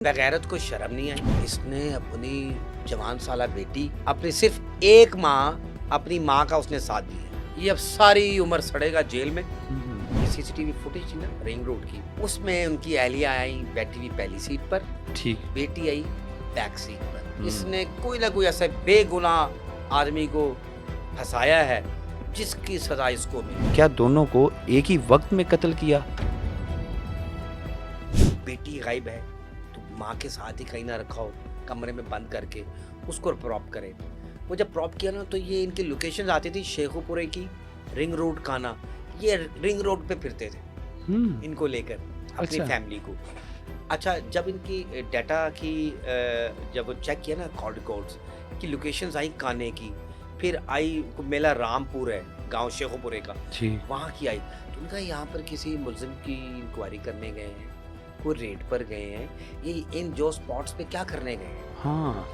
बगैरत को शर्म नहीं आई। इसने अपनी जवान साला बेटी अपनी सिर्फ एक माँ अपनी माँ का उसने साथ दिया। ये अब सारी उम्र सड़ेगा जेल में। सीसीटीवी फुटेज ना रिंग रोड की, उसमें उनकी अहलिया आई बैठी हुई पहली सीट पर, ठीक, बेटी आई बैक सीट पर। इसने कोई ना कोई ऐसा बेगुनाह आदमी को फंसाया है जिसकी सजा इसको मिली। क्या दोनों को एक ही वक्त में कत्ल किया? बेटी गायब है तो माँ के साथ ही कहीं ना रखा हो, कमरे में बंद करके उसको प्रॉप करे। वो जब प्रॉप किया ना तो ये इनकी लोकेशन आती थी शेखुपुरे की, रिंग रोड काना। ये रिंग रोड पे फिरते थे इनको लेकर अपनी फैमिली को। अच्छा, जब इनकी डाटा की जब वो चेक किया ना कॉल रिकॉर्ड्स की, लोकेशंस आई काने की, फिर आई मेला रामपुर है गांव शेखुपुरे का, वहाँ की आई। तो उनका यहाँ पर किसी मुलजिम की इंक्वायरी करने गए हैं, वो रेड पर गए हैं, ये इन जो स्पॉट्स पे क्या करने गए हैं। हाँ,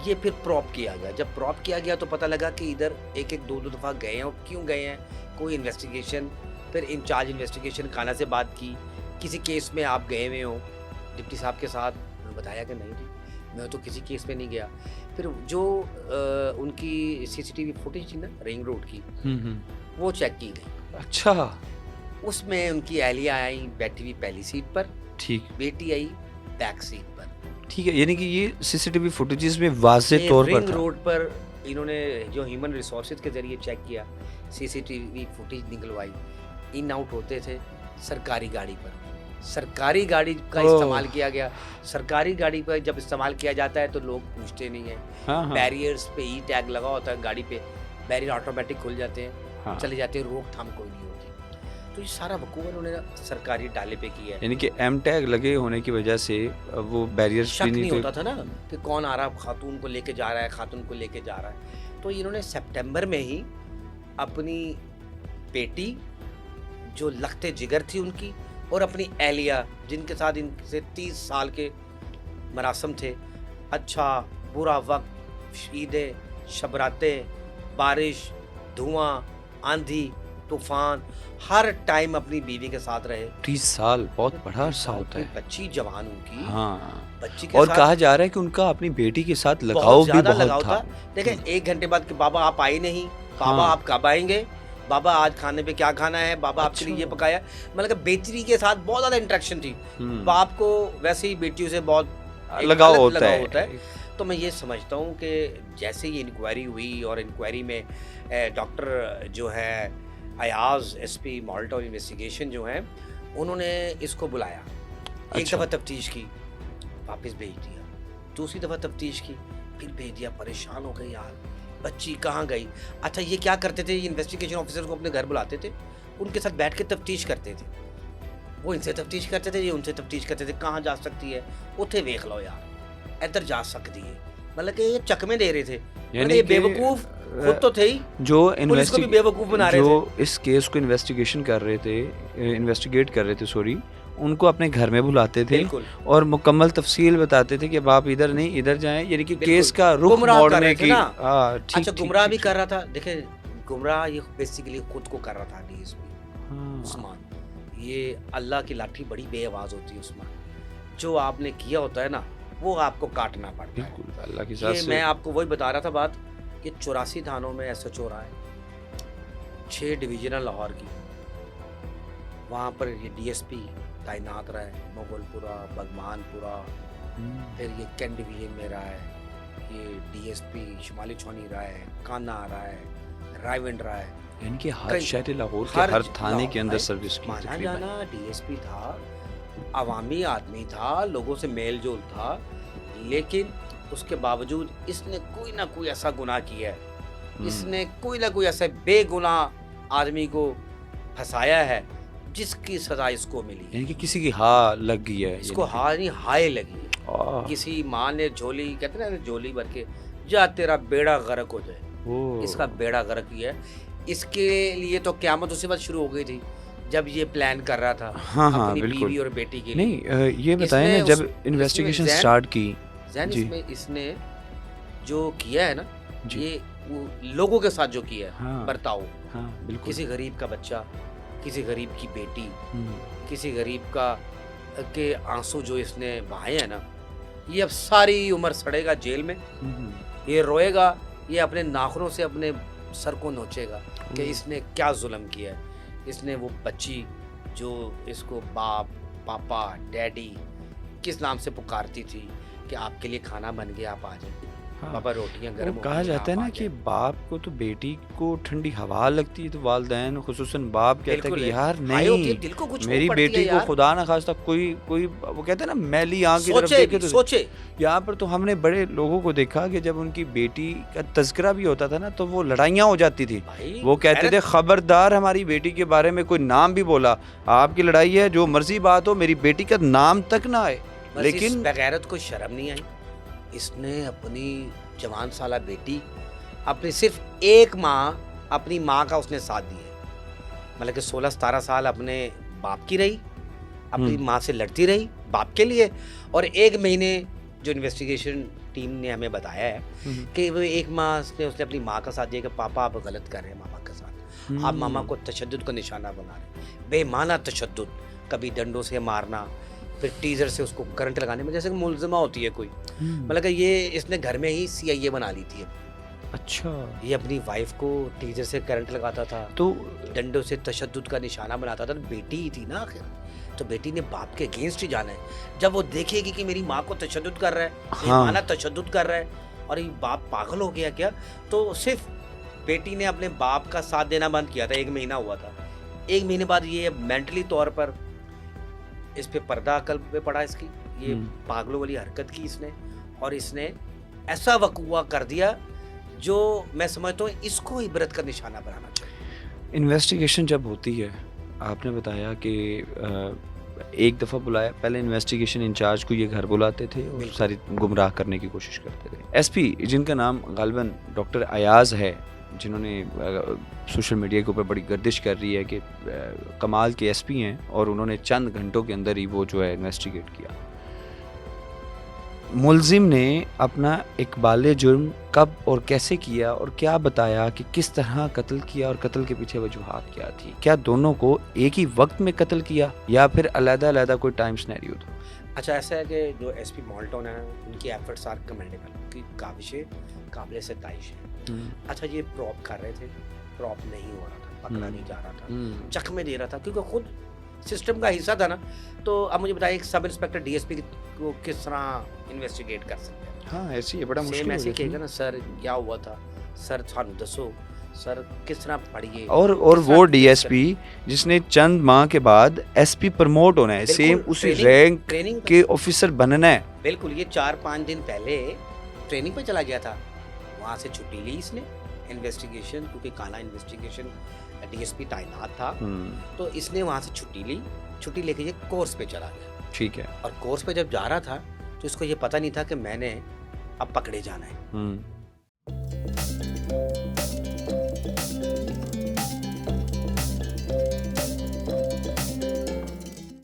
ये फिर प्रॉप किया गया। जब प्रॉप किया गया तो पता लगा कि इधर एक दो दफ़ा गए हैं। और क्यों गए हैं, कोई इन्वेस्टिगेशन। फिर इंचार्ज इन्वेस्टिगेशन खाना से बात की, किसी केस में आप गए हुए हो डिप्टी साहब के साथ। उन्होंने बताया कि नहीं जी मैं तो किसी केस में नहीं गया। फिर जो उनकी सीसीटीवी फुटेज थी ना रिंग रोड की, वो चेक की गई। अच्छा, उसमें उनकी अहलिया आई बैठी हुई पहली सीट पर, ठीक, बेटी आई बैक सीट पर। ठीक है। यानी कि ये सीसीटीवी फुटेजेस में वाज़ेह तौर पर रिंग था। रोड पर इन्होंने जो ह्यूमन रिसोर्सेज के जरिए चेक किया, सीसीटीवी फुटेज निकलवाई, इन आउट होते थे सरकारी गाड़ी पर। सरकारी गाड़ी का इस्तेमाल किया गया। सरकारी गाड़ी पर जब इस्तेमाल किया जाता है तो लोग पूछते नहीं है। हाँ, बैरियर्स पे ई टैग लगा होता है गाड़ी पे, बैरियर ऑटोमेटिक खुल जाते हैं, हाँ। चले जाते हैं, रोकथाम कोई नहीं होती। तो ये सारा वकूफ उन्होंने सरकारी डाले पे किया है। यानी कि एम टैग लगे होने की वजह से वो बैरियर्स शक भी नहीं नहीं होता था ना कि कौन आ रहा है, खातून को लेके जा रहा है, खातून को लेके जा रहा है। तो इन्होंने सितंबर में ही अपनी बेटी जो लखते जिगर थी उनकी, और अपनी एहलिया जिनके साथ इनसे 30 साल के मरासम थे, अच्छा बुरा वक्त, ईदें, शबरातें, बारिश, धुआं, आंधी, तूफान, हर टाइम अपनी बीवी के साथ रहे। 30 साल बहुत बड़ा अरसा होता है। बच्ची जवान उनकी, हाँ, बच्ची के और साथ कहा जा रहा है कि उनका अपनी बेटी के साथ लगाव बहुत भी ज्यादा बहुत लगाव था। देखें, 1 घंटे बाद कि बाबा आप आए नहीं, बाबा हाँ। आप कब आएंगे, बाबा आज खाने पे क्या खाना है, बाबा आपके लिए ये पकाया। मतलब कि बेटी के साथ बहुत ज्यादा इंटरेक्शन थी। बाप को वैसे ही बेटियों से बहुत लगाव होता है। तो मैं ये समझता हूँ कि जैसे ही इंक्वायरी हुई, और इंक्वायरी में डॉक्टर जो है अयाज एसपी माल्टा इन्वेस्टिगेशन जो है, उन्होंने इसको बुलाया। एक दफ़ा तफ्तीश की, वापस भेज दिया। दूसरी दफ़ा तफ्तीश की, फिर भेज दिया। परेशान हो गए यार, बच्ची कहाँ गई। अच्छा, ये क्या करते थे, ये इन्वेस्टिगेशन ऑफिसर को अपने घर बुलाते थे, उनके साथ बैठ के तफ्तीश करते थे। वो इनसे तफ्तीश करते थे, ये उनसे तफ्तीश करते थे। कहाँ जा सकती है, उथे देख लो यार, इधर जा सकती है। मतलब कि ये चकमे दे रहे थे। यानी ये बेवकूफ खुद तो थे ही, जो पुलिस को भी बेवकूफ बना रहे थे। जो इस केस को इन्वेस्टिगेट कर रहे थे सॉरी, उनको अपने घर में बुलाते थे और मुकम्मल तफसील बताते थे कि अब आप इधर नहीं इधर जाएं। यानी कि केस का रुख मोड़ने की। अच्छा, गुमराह भी कर रहा था। देखे, गुमराह ये बेसिकली खुद को कर रहा था डीएसपी उस्मान। ये अल्लाह की लाठी बड़ी बेआवाज होती है उस्मान। जो आपने किया होता है ना, वो आपको काटना पड़ता है। अल्लाह की ये मैं आपको वही बता रहा था बात कि 84 थानों में SHO रहा है, 6 डिवीजन लाहौर की, वहाँ पर ये DSP तैनात रहा है, मुगलपुरा, बगमानपुरा, फिर ये कैंट डिवीजन में रहा है, ये DSP शुमाली छौनी रहा है, काना रहा है, रायविंड रहा है। यानी कि हर शहर लाहौर के हर थाने के अंदर सर्विस की। माना जाना DSP था, अवामी आदमी था, लोगों से मेल जोल था, लेकिन उसके बावजूद इसने कोई ना कोई ऐसा गुनाह किया है, इसने कोई ना कोई ऐसा बेगुनाह आदमी को फंसाया है जिसकी सजा इसको मिली। यानी कि किसी की हाँ लग गई है, इसको हाँ नहीं हाय लगी है। किसी माँ ने झोली, कहते हैं ना, झोली भर के जा तेरा बेड़ा गर्क हो जाए, इसका बेड़ा गर्क ही है। इसके लिए तो क़यामत उसी वक्त शुरू हो गई थी जब ये प्लान कर रहा था। हाँ, अपनी बीवी और बेटी के लिए। नहीं, ये बताएं ना, जब इन्वेस्टिगेशन स्टार्ट की, इसमें इसने जो किया है ना, ये वो लोगों के साथ जो किया है बर्ताव, बिल्कुल, किसी गरीब का बच्चा, किसी गरीब की बेटी, किसी गरीब का के आंसू जो इसने बहाए हैं ना, ये अब सारी उम्र सड़ेगा जेल में, ये रोएगा, ये अपने नाखूनों से अपने सर को नोचेगा कि इसने क्या जुल्म किया है। इसने वो बच्ची जो इसको बाप, पापा, डैडी किस नाम से पुकारती थी कि आपके लिए खाना बन गया, आप आ जाए, पापा रोटियां गर्म हो कहा गई, जाता है आप ना आ कि जाए। बाप को तो बेटी को ठंडी हवा लगती है तो वालदैन खुसूसन बाप कहता है बिल्कुल कि है। यार हाय होती है, नहीं, दिल को कुछ हो मेरी पड़ती है बेटी को यार। खुदा ना खास्ता कोई कोई वो कहते हैं ना मैली आंख की तरफ सोचे देखे भी, तो सोचे यहाँ पर तो हमने बड़े लोगों को देखा कि जब उनकी बेटी का तज़किरा भी होता था ना तो वो लड़ाइयाँ हो जाती थी। भाई, वो कहते थे गैरत- खबरदार हमारी बेटी के बारे में कोई नाम भी बोला, आपकी लड़ाई है, जो मर्जी बात हो, मेरी बेटी का नाम तक ना आए। बस इस लेकिन बेगैरत को शर्म नहीं आई। इसने अपनी जवान साला बेटी, अपनी सिर्फ एक माँ, अपनी माँ का उसने साथ दिया, मतलब कि 16-17 साल अपने बाप की रही, अपनी माँ से लड़ती रही बाप के लिए। और 1 महीने जो इन्वेस्टिगेशन टीम ने हमें बताया है कि वो 1 माह से उसने अपनी माँ का साथ दिया कि पापा आप गलत कर रहे हैं मामा के साथ, आप मामा को तशद्दुद का निशाना बना रहे हैं, बेमाना तशद्दुद, कभी डंडों से मारना, फिर टीजर से उसको करंट लगाने में, जैसे कि मुलजिमा होती है कोई, मतलब कि ये इसने घर में ही CIA बना ली थी। अच्छा, ये अपनी वाइफ को टीजर से करंट लगाता था, तो डंडों से तशद्दुद का निशाना बनाता था। बेटी ही थी ना आखिर, तो बेटी ने बाप के अगेंस्ट ही जाना है। जब वो देखेगी कि मेरी माँ को तशद्दुद कर रहा है, बेमाना तशद्दुद कर रहा है और ये बाप पागल हो गया क्या, तो सिर्फ बेटी ने अपने बाप का साथ देना बंद किया था। 1 महीना हुआ था, 1 महीने बाद ये मेंटली तौर पर इस पे पर्दा अकल पे पड़ा इसकी, ये पागलों वाली हरकत की इसने, और इसने ऐसा वकूआ कर दिया जो मैं समझता हूँ इसको इबरत का निशाना बनाना चाहिए। इन्वेस्टिगेशन जब होती है, आपने बताया कि एक दफ़ा बुलाया, पहले इन्वेस्टिगेशन इंचार्ज को ये घर बुलाते थे और सारी गुमराह करने की कोशिश करते थे। SP जिनका नाम गालिबन डॉक्टर अयाज़ है, जिन्होंने सोशल मीडिया के ऊपर बड़ी गर्दिश कर रही है कि कमाल के SP हैं और उन्होंने चंद घंटों के अंदर ही वो जो है इन्वेस्टिगेट किया। मुलजिम ने अपना इकबाल जुर्म कब और कैसे किया और क्या बताया कि किस तरह कत्ल किया और कत्ल के पीछे वजूहात क्या थी? क्या दोनों को एक ही वक्त में कत्ल किया या फिर अलग-अलग कोई टाइम सिनेरियो था? अच्छा, ऐसा है कि जो SP मॉल्टन है, उनकी एफर्ट्स आर कमेंडेबल, उनकी काबिशें काबिल सिताइश है। अच्छा, ये प्रॉप कर रहे थे, प्रॉप नहीं हो रहा था, पकड़ा नहीं जा रहा था, चकमे दे रहा था, क्योंकि खुद सिस्टम का हिस्सा था ना। तो अब मुझे बताइए, एक सब इंस्पेक्टर DSP को किस तरह इन्वेस्टिगेट कर सकते हैं? हाँ, ऐसे ही बड़ा मुश्किल ऐसे हो कहेगा ना, सर क्या हुआ था, सर थानू दसो, सर किस तरह पढ़िए। और वो DSP जिसने चंद माह के बाद SP प्रमोट होना है, सेम उसी रैंक ट्रेनिंग के ऑफिसर बनना है। बिल्कुल, ये 4-5 दिन पहले ट्रेनिंग पे चला गया था, वहाँ से छुट्टी ली इसने इन्वेस्टिगेशन, क्योंकि काला इन्वेस्टिगेशन DSP तैनात था, तो इसने वहाँ से छुट्टी लेके ये कोर्स पे चला गया। ठीक है। और कोर्स पे जब जा रहा था तो इसको ये पता नहीं था कि मैंने अब पकड़े जाना है।